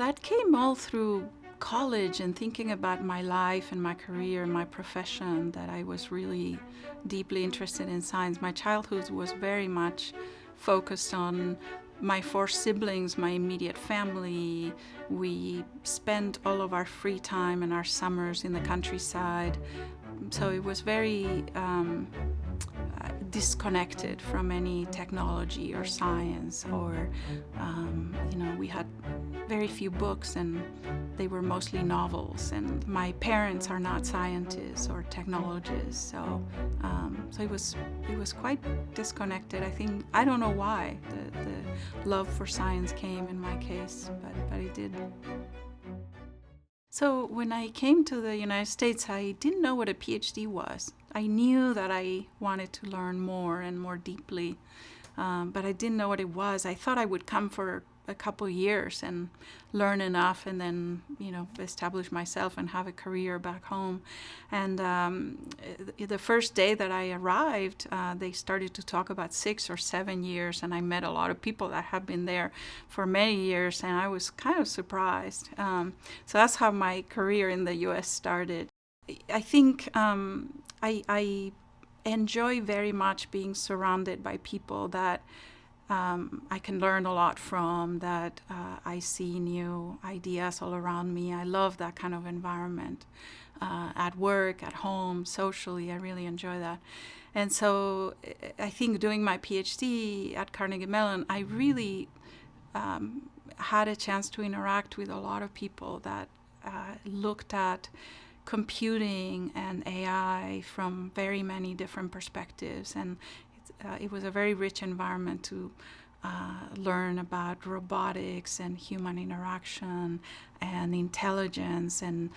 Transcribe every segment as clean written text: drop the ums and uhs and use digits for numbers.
that came all through college and thinking about my life and my career and my profession, that I was really deeply interested in science. My childhood was very much focused on my 4 siblings, my immediate family. We spent all of our free time and our summers in the countryside. So it was very disconnected from any technology or science, or we had very few books, and they were mostly novels, and my parents are not scientists or technologists, so it was quite disconnected. I don't know why the love for science came in my case, but it did. So when I came to the United States, I didn't know what a Ph.D. was. I knew that I wanted to learn more and more deeply, but I didn't know what it was. I thought I would come for a couple years and learn enough, and then establish myself and have a career back home. And the first day that I arrived, they started to talk about 6 or 7 years, and I met a lot of people that have been there for many years, and I was kind of surprised. So that's how my career in the U.S. started. I think I enjoy very much being surrounded by people that I can learn a lot from, that I see new ideas all around me. I love that kind of environment. At work, at home, socially, I really enjoy that. And so I think doing my PhD at Carnegie Mellon, I really had a chance to interact with a lot of people that looked at computing and AI from very many different perspectives, and it was a very rich environment to learn about robotics and human interaction and intelligence, and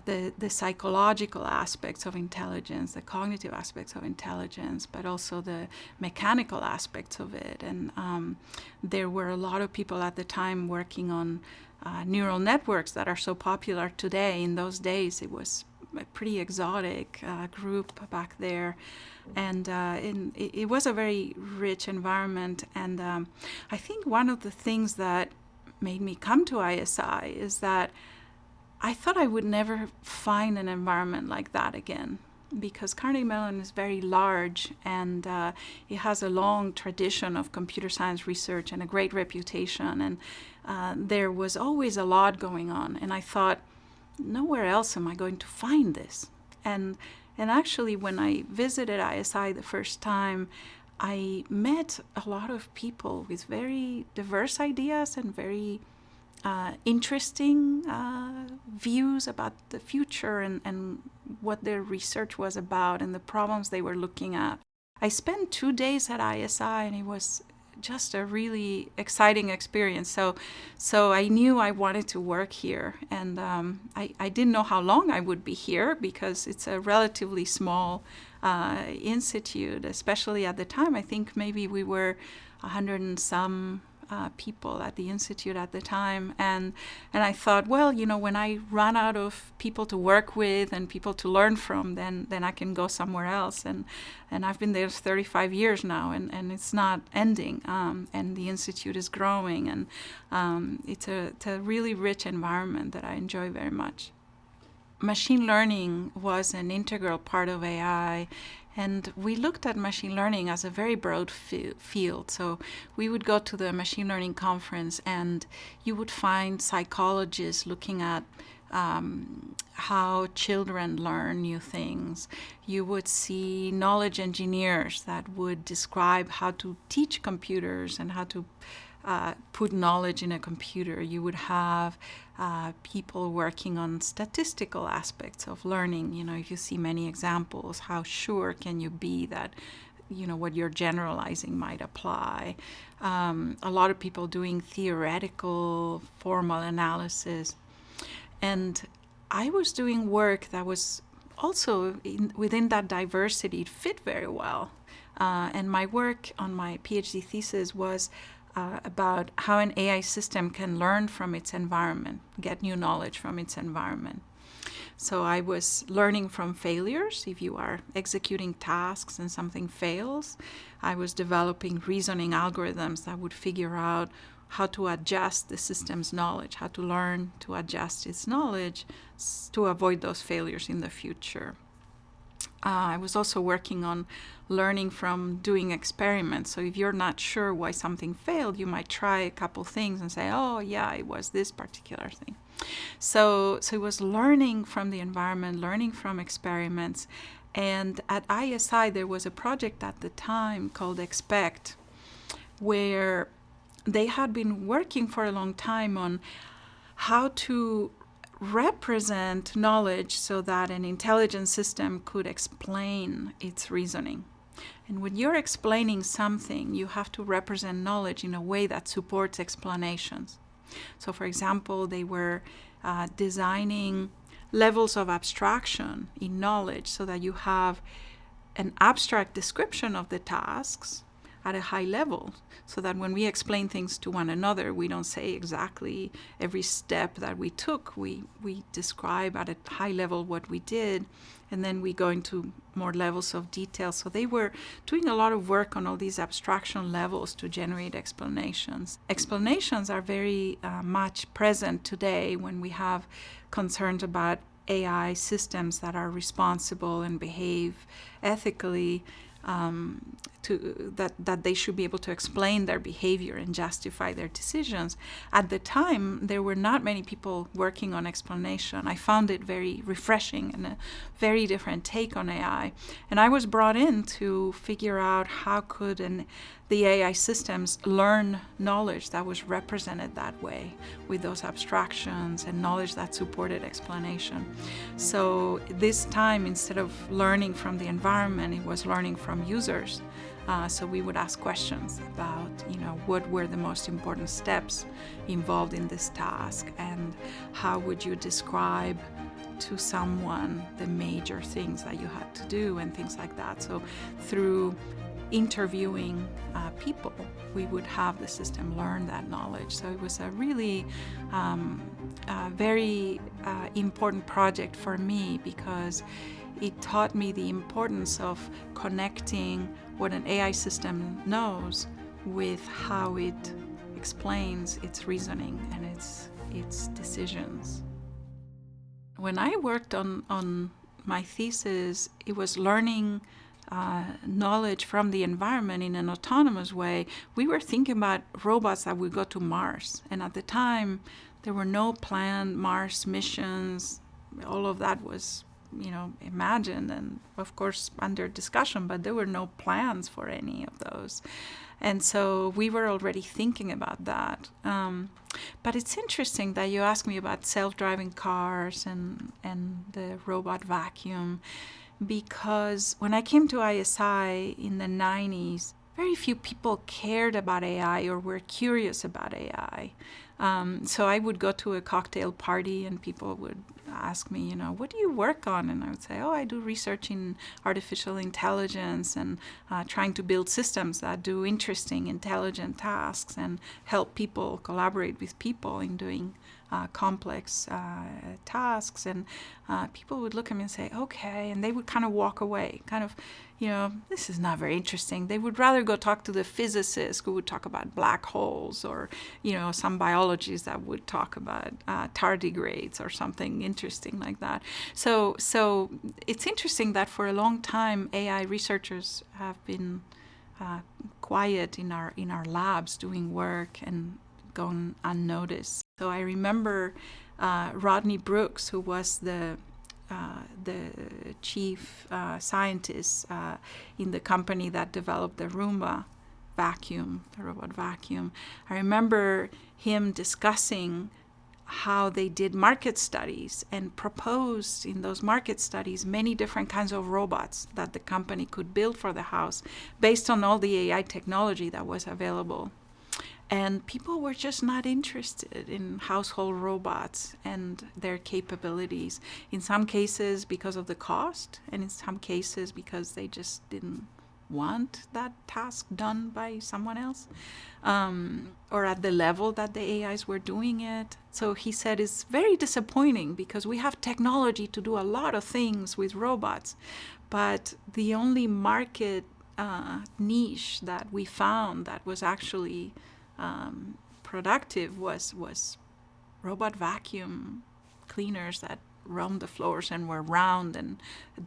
the psychological aspects of intelligence, the cognitive aspects of intelligence, but also the mechanical aspects of it. And there were a lot of people at the time working on neural networks that are so popular today. In those days, it was a pretty exotic group back there. And it was a very rich environment. And I think one of the things that made me come to ISI is that I thought I would never find an environment like that again, because Carnegie Mellon is very large, and it has a long tradition of computer science research and a great reputation, and there was always a lot going on, and I thought, nowhere else am I going to find this. And actually, when I visited ISI the first time, I met a lot of people with very diverse ideas and very interesting views about the future and what their research was about and the problems they were looking at. I spent 2 days at ISI, and it was just a really exciting experience. So I knew I wanted to work here, and I didn't know how long I would be here, because it's a relatively small institute, especially at the time. I think maybe we were 100 and some people at the institute at the time, and I thought, well, when I run out of people to work with and people to learn from, then I can go somewhere else. And I've been there 35 years now, and it's not ending, and the institute is growing, and it's a really rich environment that I enjoy very much. Machine learning was an integral part of AI, and we looked at machine learning as a very broad field. So we would go to the machine learning conference, and you would find psychologists looking at how children learn new things. You would see knowledge engineers that would describe how to teach computers and how to put knowledge in a computer. You would have people working on statistical aspects of learning. If you see many examples, how sure can you be that what you're generalizing might apply? A lot of people doing theoretical formal analysis. And I was doing work that was also within that diversity. It fit very well. And my work on my PhD thesis was about how an AI system can learn from its environment, get new knowledge from its environment. So I was learning from failures. If you are executing tasks and something fails, I was developing reasoning algorithms that would figure out how to adjust the system's knowledge, how to learn to adjust its knowledge to avoid those failures in the future. I was also working on learning from doing experiments. So if you're not sure why something failed, you might try a couple things and say, oh yeah, it was this particular thing. So it was learning from the environment, learning from experiments. And at ISI, there was a project at the time called Expect, where they had been working for a long time on how to represent knowledge so that an intelligent system could explain its reasoning. And when you're explaining something, you have to represent knowledge in a way that supports explanations. So, for example, they were designing levels of abstraction in knowledge so that you have an abstract description of the tasks at a high level, so that when we explain things to one another, we don't say exactly every step that we took. We describe at a high level what we did, and then we go into more levels of detail. So they were doing a lot of work on all these abstraction levels to generate explanations. Explanations are very much present today when we have concerns about AI systems that are responsible and behave ethically. That they should be able to explain their behavior and justify their decisions. At the time, there were not many people working on explanation. I found it very refreshing and a very different take on AI. And I was brought in to figure out how could the AI systems learn knowledge that was represented that way, with those abstractions and knowledge that supported explanation. So this time, instead of learning from the environment, it was learning from users. So we would ask questions about, what were the most important steps involved in this task, and how would you describe to someone the major things that you had to do, and things like that. So through interviewing people, we would have the system learn that knowledge. So it was a really very important project for me, because it taught me the importance of connecting what an AI system knows with how it explains its reasoning and its decisions. When I worked on my thesis, it was learning knowledge from the environment in an autonomous way. We were thinking about robots that would go to Mars. And at the time, there were no planned Mars missions. All of that was imagined and of course under discussion, but there were no plans for any of those. And so we were already thinking about that. But it's interesting that you asked me about self-driving cars and the robot vacuum, because when I came to ISI in the 90s, very few people cared about AI or were curious about AI. So I would go to a cocktail party and people would ask me, what do you work on? And I would say, I do research in artificial intelligence and trying to build systems that do interesting, intelligent tasks and help people collaborate with people in doing complex tasks. And people would look at me and say, okay, and they would kind of walk away, this is not very interesting. They would rather go talk to the physicist who would talk about black holes, or, some biologists that would talk about tardigrades or something interesting like that. So it's interesting that for a long time, AI researchers have been quiet in our labs doing work and gone unnoticed. So I remember Rodney Brooks, who was the chief scientist in the company that developed the Roomba vacuum, the robot vacuum. I remember him discussing how they did market studies and proposed in those market studies many different kinds of robots that the company could build for the house based on all the AI technology that was available. And people were just not interested in household robots and their capabilities. In some cases because of the cost, and in some cases because they just didn't want that task done by someone else, or at the level that the AIs were doing it. So he said it's very disappointing because we have technology to do a lot of things with robots, but the only market niche that we found that was actually productive was robot vacuum cleaners that roamed the floors and were round and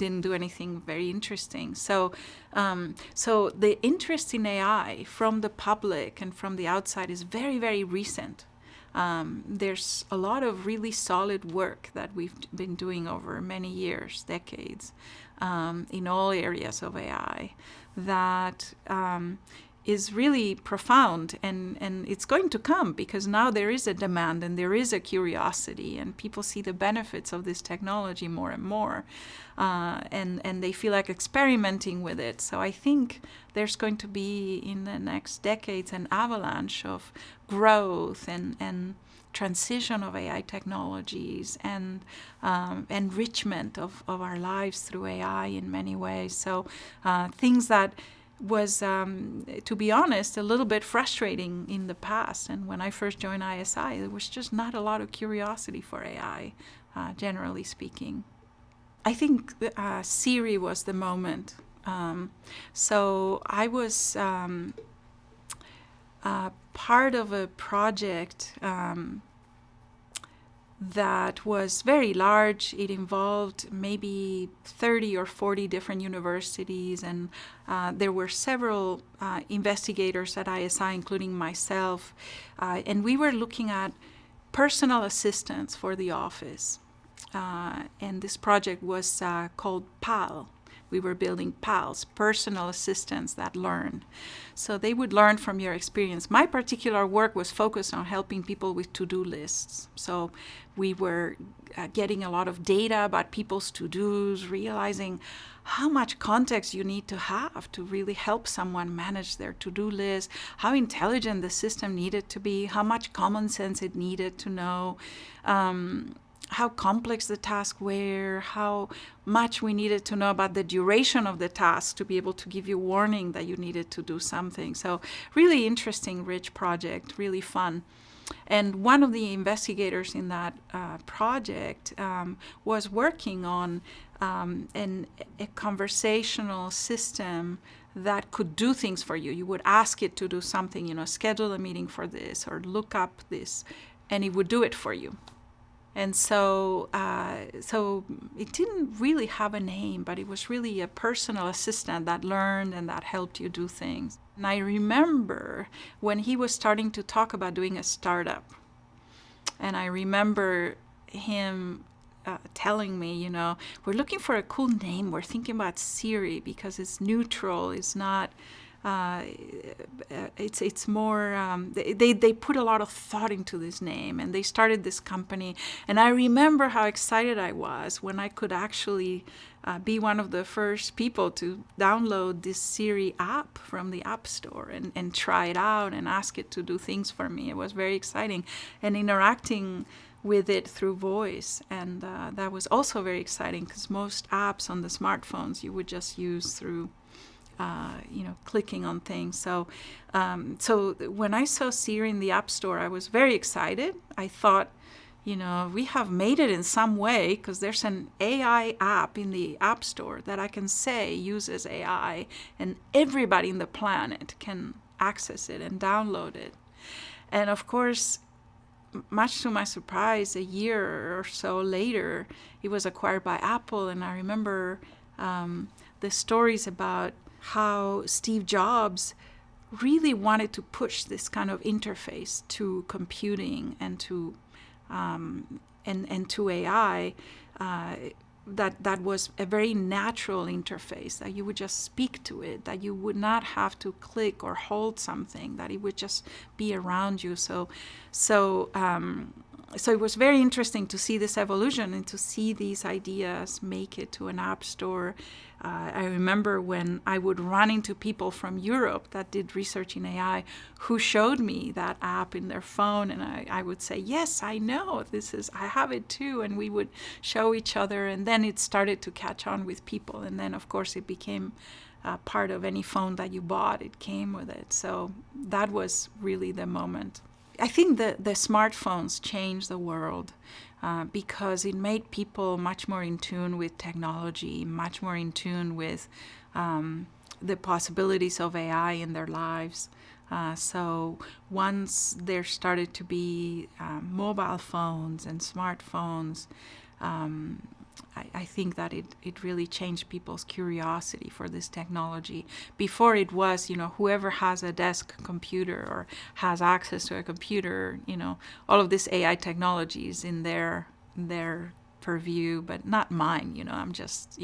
didn't do anything very interesting. So the interest in AI from the public and from the outside is very, very recent. There's a lot of really solid work that we've been doing over many years, decades, in all areas of AI that is really profound, and it's going to come because now there is a demand and there is a curiosity, and people see the benefits of this technology more and more, and they feel like experimenting with it. So I think there's going to be in the next decades an avalanche of growth and transition of AI technologies and enrichment of our lives through AI in many ways. So things that was, to be honest, a little bit frustrating in the past. And when I first joined ISI, there was just not a lot of curiosity for AI, generally speaking. I think Siri was the moment. So I was part of a project that was very large. It involved maybe 30 or 40 different universities, and there were several investigators at ISI, including myself, and we were looking at personal assistants for the office. And this project was called PAL. We were building PALs, personal assistants that learn. So they would learn from your experience. My particular work was focused on helping people with to-do lists. So we were getting a lot of data about people's to-dos, realizing how much context you need to have to really help someone manage their to-do list, how intelligent the system needed to be, how much common sense it needed to know, how complex the tasks were, how much we needed to know about the duration of the task to be able to give you warning that you needed to do something. So really interesting, rich project, really fun. And one of the investigators in that project was working on a conversational system that could do things for you. You would ask it to do something, schedule a meeting for this or look up this, and it would do it for you. And so it didn't really have a name, but it was really a personal assistant that learned and that helped you do things. And I remember when he was starting to talk about doing a startup, and I remember him telling me, we're looking for a cool name. We're thinking about Siri because it's neutral. It's not. It's more. They put a lot of thought into this name, and they started this company. And I remember how excited I was when I could actually be one of the first people to download this Siri app from the App Store and try it out and ask it to do things for me. It was very exciting, and interacting with it through voice, and that was also very exciting because most apps on the smartphones you would just use through clicking on things. So when I saw Siri in the App Store, I was very excited. I thought, we have made it in some way because there's an AI app in the App Store that I can say uses AI, and everybody in the planet can access it and download it. And of course, much to my surprise, a year or so later, it was acquired by Apple. And I remember the stories about how Steve Jobs really wanted to push this kind of interface to computing and to to AI. That was a very natural interface, that you would just speak to it, that you would not have to click or hold something, that it would just be around you. So it was very interesting to see this evolution and to see these ideas make it to an app store. I remember when I would run into people from Europe that did research in AI who showed me that app in their phone, and I would say, yes, I know, I have it too, and we would show each other, and then it started to catch on with people, and then of course it became part of any phone that you bought. It came with it. So that was really the moment. I think the smartphones changed the world because it made people much more in tune with technology, much more in tune with the possibilities of AI in their lives. So once there started to be mobile phones and smartphones, I think that it really changed people's curiosity for this technology. Before it was, whoever has a desk computer or has access to a computer, all of this AI technology is in their purview, but not mine. I'm just,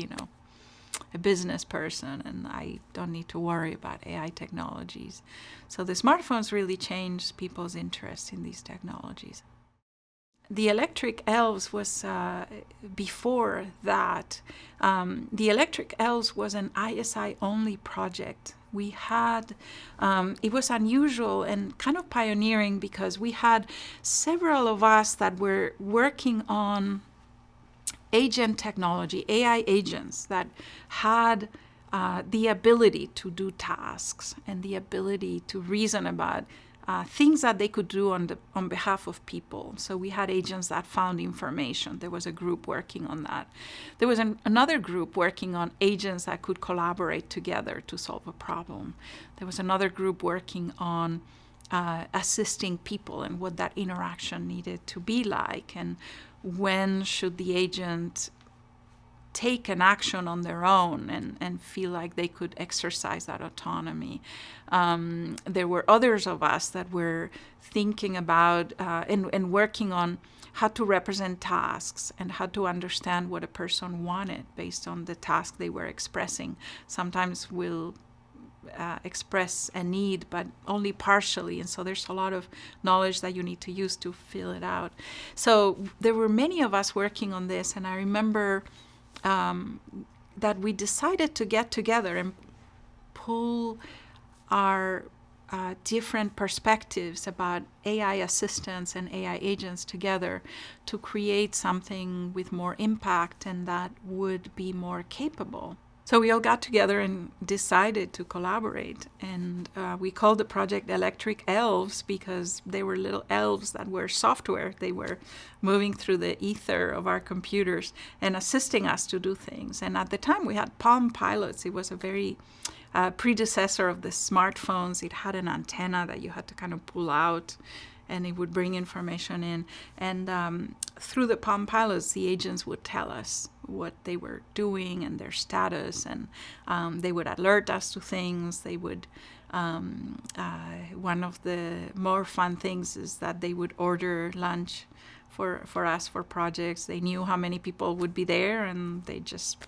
a business person, and I don't need to worry about AI technologies. So the smartphones really changed people's interest in these technologies. The Electric Elves was before that. The Electric Elves was an ISI-only project. We had, it was unusual and kind of pioneering because we had several of us that were working on agent technology, AI agents that had the ability to do tasks and the ability to reason about things that they could do on behalf of people. So we had agents that found information. There was a group working on that. There was another group working on agents that could collaborate together to solve a problem. There was another group working on assisting people and what that interaction needed to be like, and when should the agent take an action on their own and feel like they could exercise that autonomy. There were others of us that were thinking about and working on how to represent tasks and how to understand what a person wanted based on the task they were expressing. Sometimes we'll express a need, but only partially, and so there's a lot of knowledge that you need to use to fill it out. So there were many of us working on this, and I remember that we decided to get together and pull our different perspectives about AI assistants and AI agents together to create something with more impact and that would be more capable. So we all got together and decided to collaborate, and we called the project Electric Elves because they were little elves that were software. They were moving through the ether of our computers and assisting us to do things. And at the time we had Palm Pilots. It was a very predecessor of the smartphones. It had an antenna that you had to kind of pull out, and it would bring information in. And through the Palm Pilots, the agents would tell us what they were doing and their status, and they would alert us to things. They would, one of the more fun things is that they would order lunch for us for projects. They knew how many people would be there, and they just,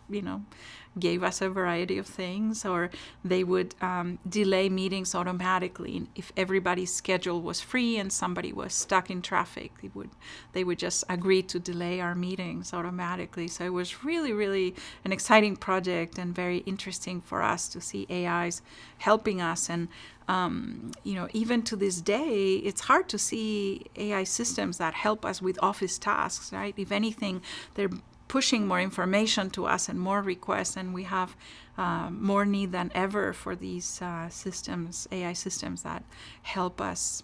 gave us a variety of things. Or they would delay meetings automatically. If everybody's schedule was free and somebody was stuck in traffic, they would just agree to delay our meetings automatically. So it was really, really an exciting project and very interesting for us to see AIs helping us. And even to this day, it's hard to see AI systems that help us with office tasks, right? If anything, they're pushing more information to us and more requests, and we have more need than ever for these systems, AI systems that help us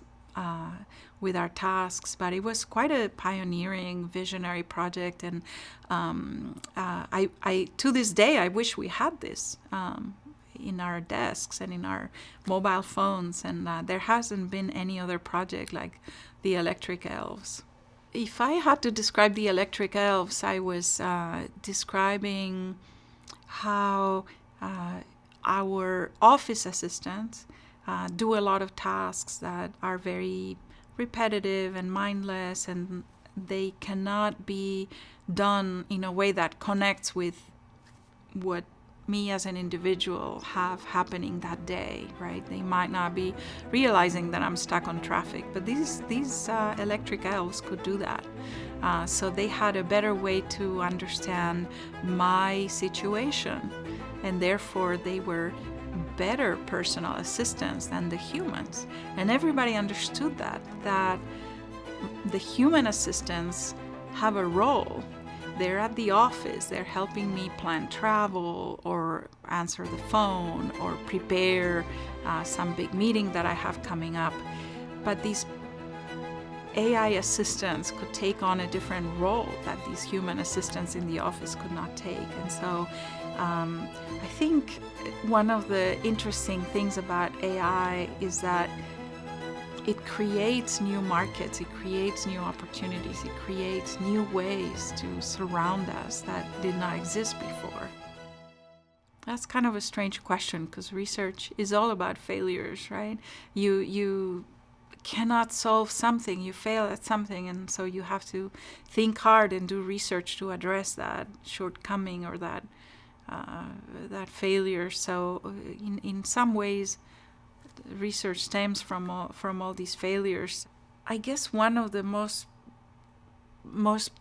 with our tasks. But it was quite a pioneering, visionary project, and I to this day, I wish we had this in our desks and in our mobile phones, and there hasn't been any other project like the Electric Elves. If I had to describe the Electric Elves, I was describing how our office assistants do a lot of tasks that are very repetitive and mindless, and they cannot be done in a way that connects with what me as an individual have happening that day, right? They might not be realizing that I'm stuck on traffic, but these Electric Elves could do that. So they had a better way to understand my situation, and therefore they were better personal assistants than the humans. And everybody understood that the human assistants have a role. They're at the office, they're helping me plan travel or answer the phone or prepare some big meeting that I have coming up. But these AI assistants could take on a different role that these human assistants in the office could not take. And so I think one of the interesting things about AI is that it creates new markets, it creates new opportunities, it creates new ways to surround us that did not exist before. That's kind of a strange question, because research is all about failures, right? You cannot solve something, you fail at something, and so you have to think hard and do research to address that shortcoming or that failure. So in some ways, research stems from all these failures. I guess one of the most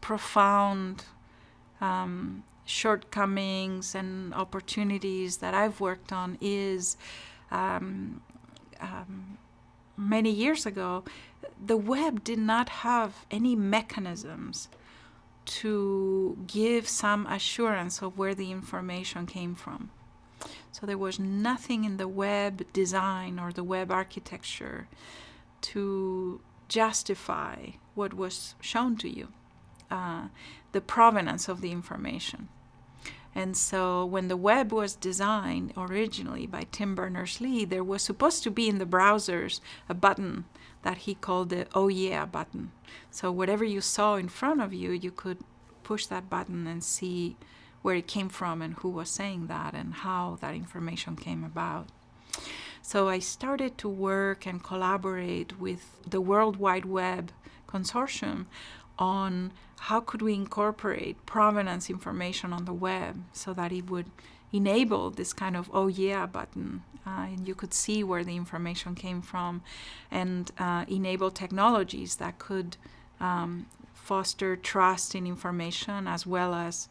profound shortcomings and opportunities that I've worked on is many years ago, the web did not have any mechanisms to give some assurance of where the information came from. So there was nothing in the web design or the web architecture to justify what was shown to you, the provenance of the information. And so when the web was designed originally by Tim Berners-Lee, there was supposed to be in the browsers a button that he called the "Oh yeah" button. So whatever you saw in front of you, you could push that button and see where it came from and who was saying that and how that information came about. So I started to work and collaborate with the World Wide Web Consortium on how could we incorporate provenance information on the web so that it would enable this kind of "oh yeah" button, and you could see where the information came from, and enable technologies that could foster trust in information, as well as,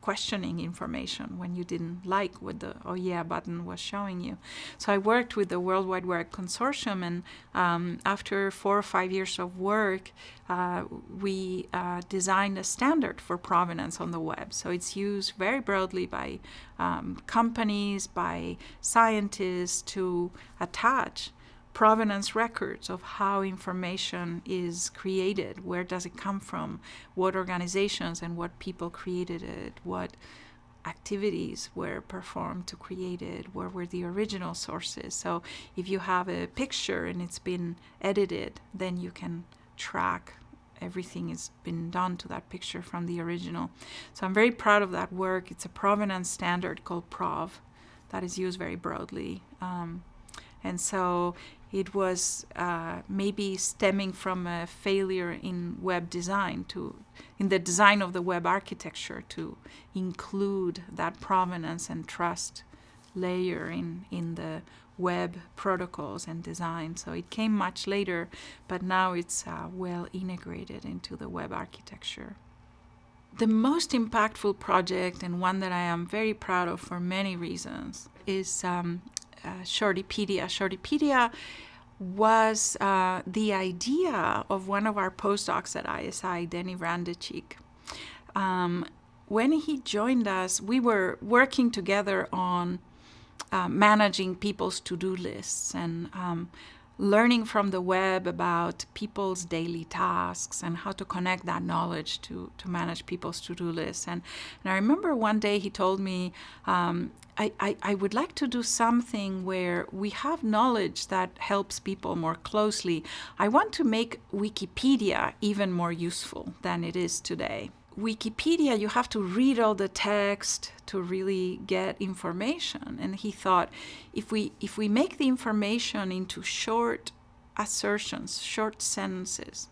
questioning information when you didn't like what the "oh yeah" button was showing you. So I worked with the World Wide Web Consortium, and after 4 or 5 years of work, we designed a standard for provenance on the web. So it's used very broadly by companies, by scientists, to attach provenance records of how information is created, where does it come from, what organizations and what people created it, what activities were performed to create it, where were the original sources. So if you have a picture and it's been edited, then you can track everything has been done to that picture from the original. So I'm very proud of that work. It's a provenance standard called PROV that is used very broadly. And so it was maybe stemming from a failure in web design, in the design of the web architecture, to include that provenance and trust layer in the web protocols and design. So it came much later, but now it's well integrated into the web architecture. The most impactful project, and one that I am very proud of for many reasons, is Shortypedia. Shortypedia was the idea of one of our postdocs at ISI, Denny Vrandechik. When he joined us, we were working together on managing people's to-do lists and learning from the web about people's daily tasks and how to connect that knowledge to manage people's to-do lists. And I remember one day he told me, I would like to do something where we have knowledge that helps people more closely. I want to make Wikipedia even more useful than it is today. Wikipedia, you have to read all the text to really get information. And he thought, if we make the information into short assertions, short sentences,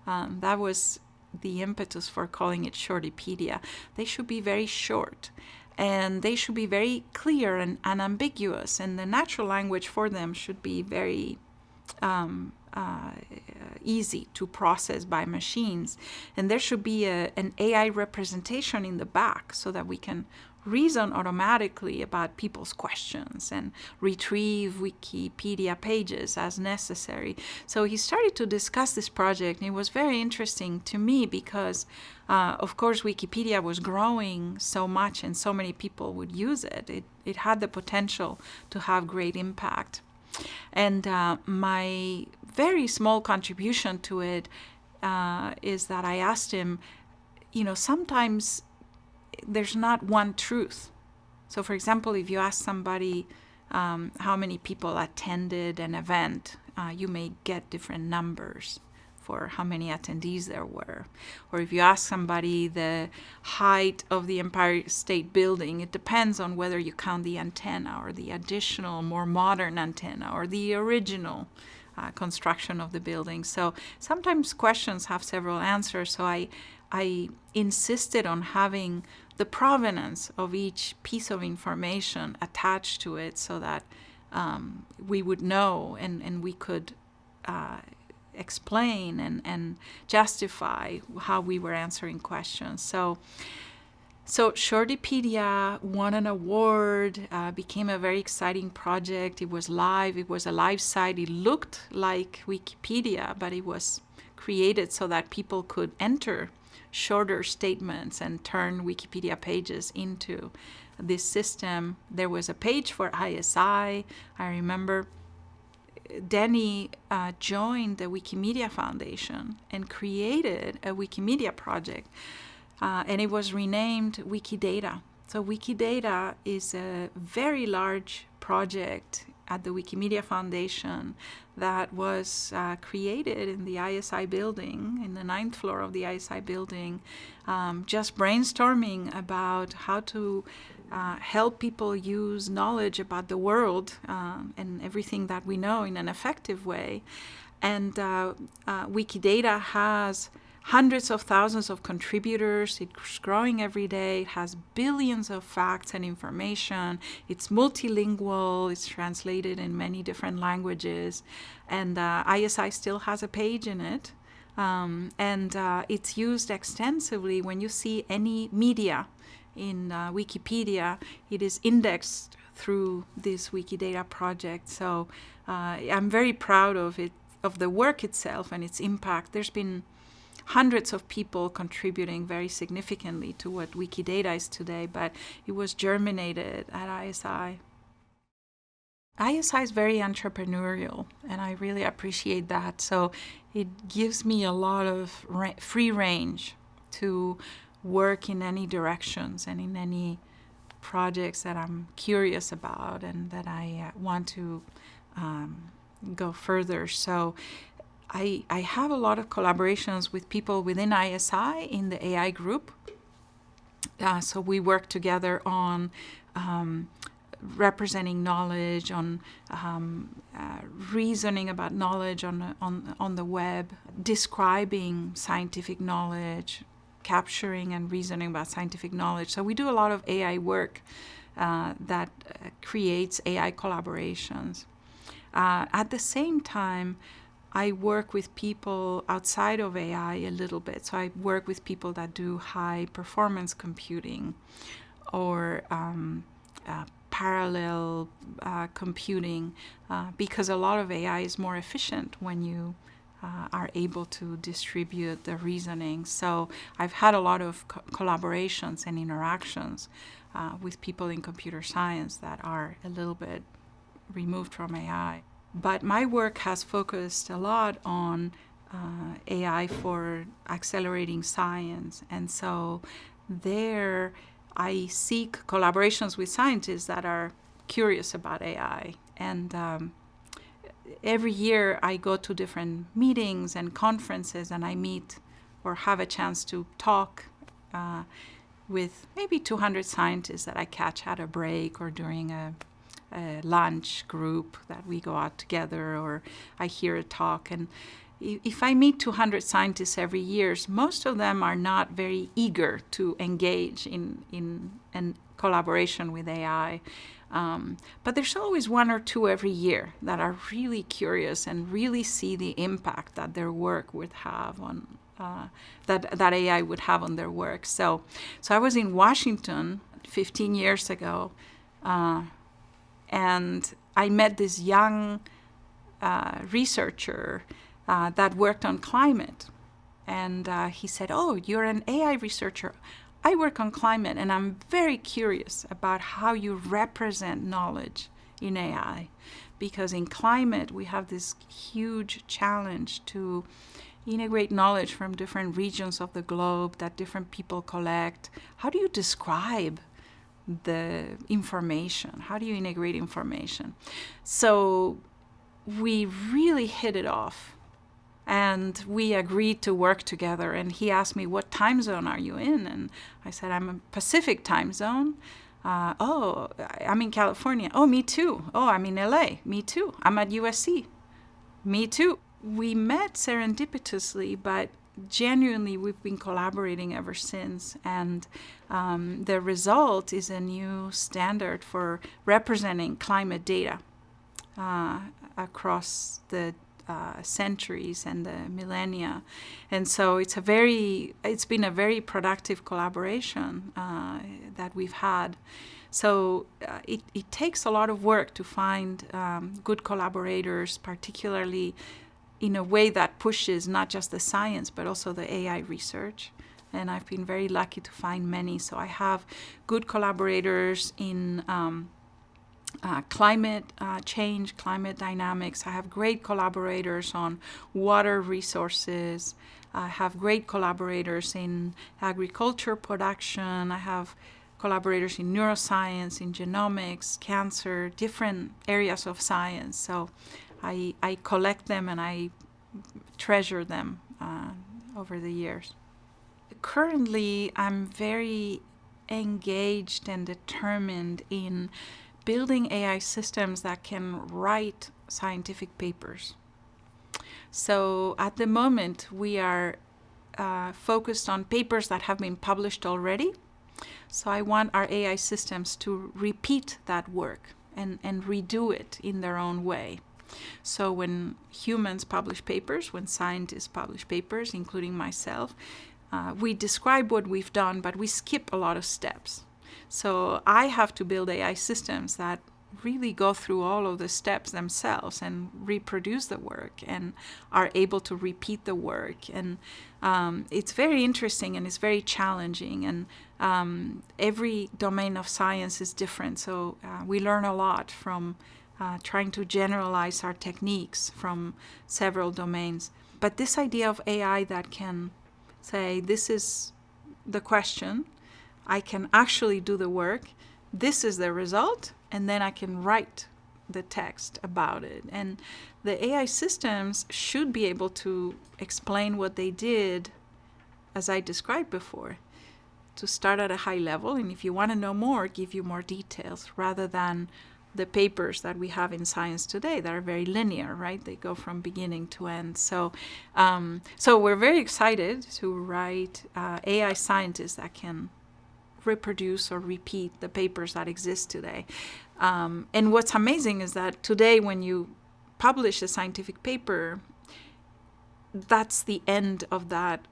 that was the impetus for calling it Shortypedia. They should be very short, and they should be very clear and unambiguous, and the natural language for them should be very easy to process by machines. And there should be an AI representation in the back so that we can reason automatically about people's questions and retrieve Wikipedia pages as necessary. So he started to discuss this project, and it was very interesting to me because, of course, Wikipedia was growing so much and so many people would use it. It had the potential to have great impact. And my very small contribution to it is that I asked him, sometimes there's not one truth. So, for example, if you ask somebody how many people attended an event, you may get different numbers for how many attendees there were. Or if you ask somebody the height of the Empire State Building, it depends on whether you count the antenna or the additional, more modern antenna or the original construction of the building. So sometimes questions have several answers. So I insisted on having the provenance of each piece of information attached to it so that we would know and we could explain and justify how we were answering questions. So Shortipedia won an award, became a very exciting project. It was live. It was a live site. It looked like Wikipedia, but it was created so that people could enter shorter statements and turn Wikipedia pages into this system. There was a page for ISI. I remember Denny joined the Wikimedia Foundation and created a Wikimedia project, and it was renamed Wikidata. So Wikidata is a very large project at the Wikimedia Foundation that was created in the ISI building, in the 9th floor of the ISI building, just brainstorming about how to help people use knowledge about the world and everything that we know in an effective way. And Wikidata has hundreds of thousands of contributors. It's growing every day. It has billions of facts and information. It's multilingual. It's translated in many different languages. And ISI still has a page in it. And it's used extensively. When you see any media in Wikipedia, it is indexed through this Wikidata project. So I'm very proud of it, of the work itself and its impact. There's been hundreds of people contributing very significantly to what Wikidata is today, but it was germinated at ISI. ISI is very entrepreneurial, and I really appreciate that. So it gives me a lot of free range to work in any directions and in any projects that I'm curious about and that I want to go further. So I have a lot of collaborations with people within ISI in the AI group. So we work together on representing knowledge, on reasoning about knowledge on the web, describing scientific knowledge, capturing and reasoning about scientific knowledge. So we do a lot of AI work that creates AI collaborations. At the same time, I work with people outside of AI a little bit. So I work with people that do high performance computing or parallel computing because a lot of AI is more efficient when you are able to distribute the reasoning. So I've had a lot of collaborations and interactions with people in computer science that are a little bit removed from AI. But my work has focused a lot on AI for accelerating science. And so there I seek collaborations with scientists that are curious about AI. And every year I go to different meetings and conferences and I meet or have a chance to talk with maybe 200 scientists that I catch at a break or during a lunch group that we go out together, or I hear a talk. And if I meet 200 scientists every year, most of them are not very eager to engage in collaboration with AI. But there's always one or two every year that are really curious and really see the impact that their work would have on that AI would have on their work. So I was in Washington 15 years ago, and I met this young researcher that worked on climate. And he said, "Oh, you're an AI researcher. I work on climate, and I'm very curious about how you represent knowledge in AI. Because in climate, we have this huge challenge to integrate knowledge from different regions of the globe that different people collect? How do you describe the information? How do you integrate information? So we really hit it off, and we agreed to work together. And he asked me, what time zone are you in? And I said, I'm in Pacific time zone. Oh, I'm in California. Oh, me too. Oh, I'm in LA. Me too. I'm at USC. Me too. We met serendipitously, but genuinely we've been collaborating ever since. And the result is a new standard for representing climate data across the centuries and the millennia. And so it's been a very productive collaboration that we've had. So it takes a lot of work to find good collaborators, particularly in a way that pushes not just the science, but also the AI research. And I've been very lucky to find many. So I have good collaborators in climate change, climate dynamics. I have great collaborators on water resources. I have great collaborators in agriculture production. I have collaborators in neuroscience, in genomics, cancer, different areas of science. So I collect them and I treasure them over the years. Currently, I'm very engaged and determined in building AI systems that can write scientific papers. So at the moment, we are focused on papers that have been published already. So I want our AI systems to repeat that work and redo it in their own way. So when humans publish papers, when scientists publish papers, including myself, we describe what we've done, but we skip a lot of steps. So I have to build AI systems that really go through all of the steps themselves and reproduce the work and are able to repeat the work. And it's very interesting and it's very challenging. And every domain of science is different. So we learn a lot from trying to generalize our techniques from several domains. But this idea of AI that can say, this is the question, I can actually do the work, this is the result, and then I can write the text about it. And the AI systems should be able to explain what they did, as I described before, to start at a high level, and if you want to know more, give you more details, rather than the papers that we have in science today that are very linear, right? They go from beginning to end. So we're very excited to write AI scientists that can reproduce or repeat the papers that exist today. And what's amazing is that today when you publish a scientific paper, that's the end of that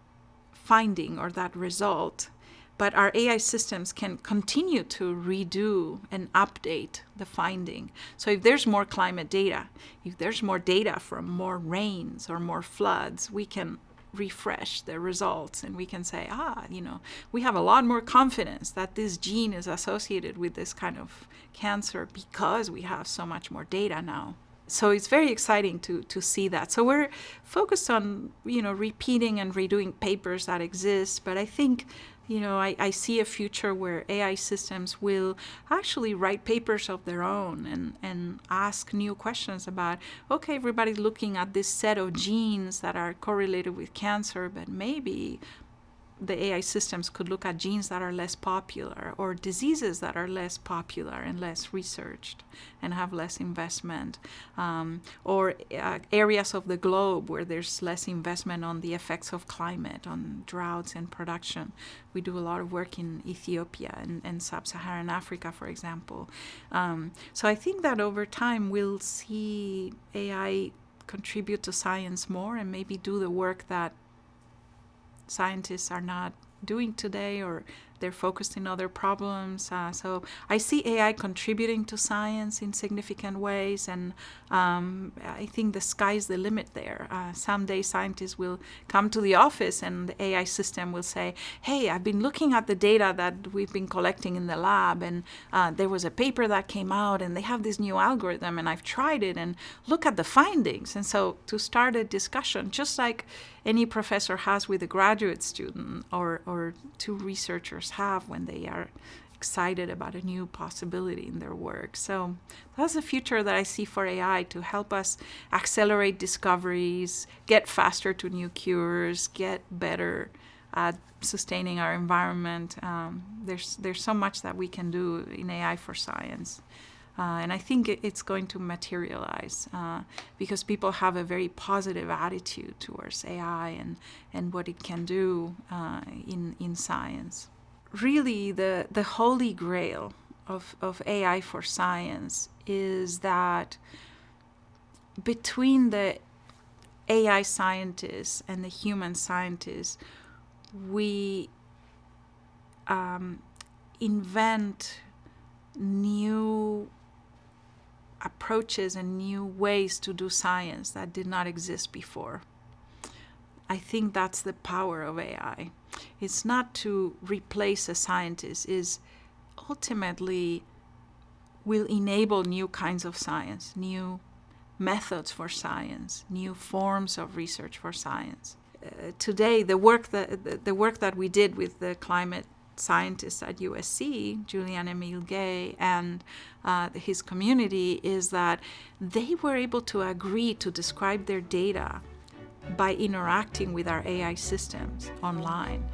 finding or that result. But our AI systems can continue to redo and update the finding. So if there's more climate data, if there's more data from more rains or more floods, we can refresh the results and we can say, we have a lot more confidence that this gene is associated with this kind of cancer because we have so much more data now. So it's very exciting to see that. So we're focused on, repeating and redoing papers that exist, but I think I see a future where AI systems will actually write papers of their own and ask new questions about, okay, everybody's looking at this set of genes that are correlated with cancer, but maybe the AI systems could look at genes that are less popular or diseases that are less popular and less researched and have less investment, or areas of the globe where there's less investment on the effects of climate, on droughts and production. We do a lot of work in Ethiopia and sub-Saharan Africa, for example. So I think that over time we'll see AI contribute to science more and maybe do the work that scientists are not doing today, or they're focused in other problems. So I see AI contributing to science in significant ways, and I think the sky's the limit there. Someday scientists will come to the office and the AI system will say, hey, I've been looking at the data that we've been collecting in the lab, and there was a paper that came out, and they have this new algorithm, and I've tried it, and look at the findings. And so to start a discussion, just like any professor has with a graduate student, or two researchers have when they are excited about a new possibility in their work. So that's the future that I see for AI, to help us accelerate discoveries, get faster to new cures, get better at sustaining our environment. There's so much that we can do in AI for science. And I think it's going to materialize because people have a very positive attitude towards AI and what it can do in science. Really, the holy grail of AI for science is that between the AI scientists and the human scientists, we invent new approaches and new ways to do science that did not exist before. I think that's the power of AI. It's not to replace a scientist, it's ultimately will enable new kinds of science, new methods for science, new forms of research for science. Today, the work that we did with the climate scientists at USC, Julian Emil Gay, and his community, is that they were able to agree to describe their data by interacting with our AI systems online.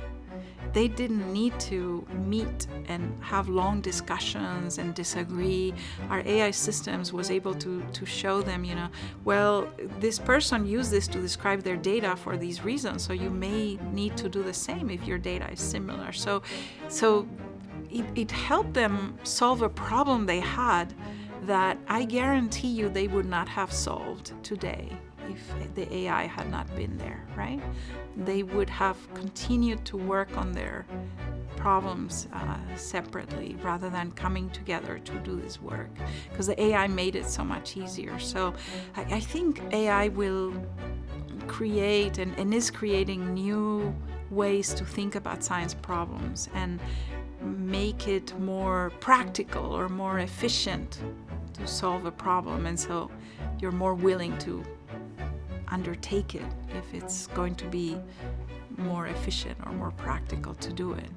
They didn't need to meet and have long discussions and disagree. Our AI systems was able to show them, well, this person used this to describe their data for these reasons, so you may need to do the same if your data is similar. So it helped them solve a problem they had that I guarantee you they would not have solved today if the AI had not been there, right? They would have continued to work on their problems separately rather than coming together to do this work, because the AI made it so much easier. So I think AI will create and is creating new ways to think about science problems and make it more practical or more efficient to solve a problem. And so you're more willing to undertake it if it's going to be more efficient or more practical to do it.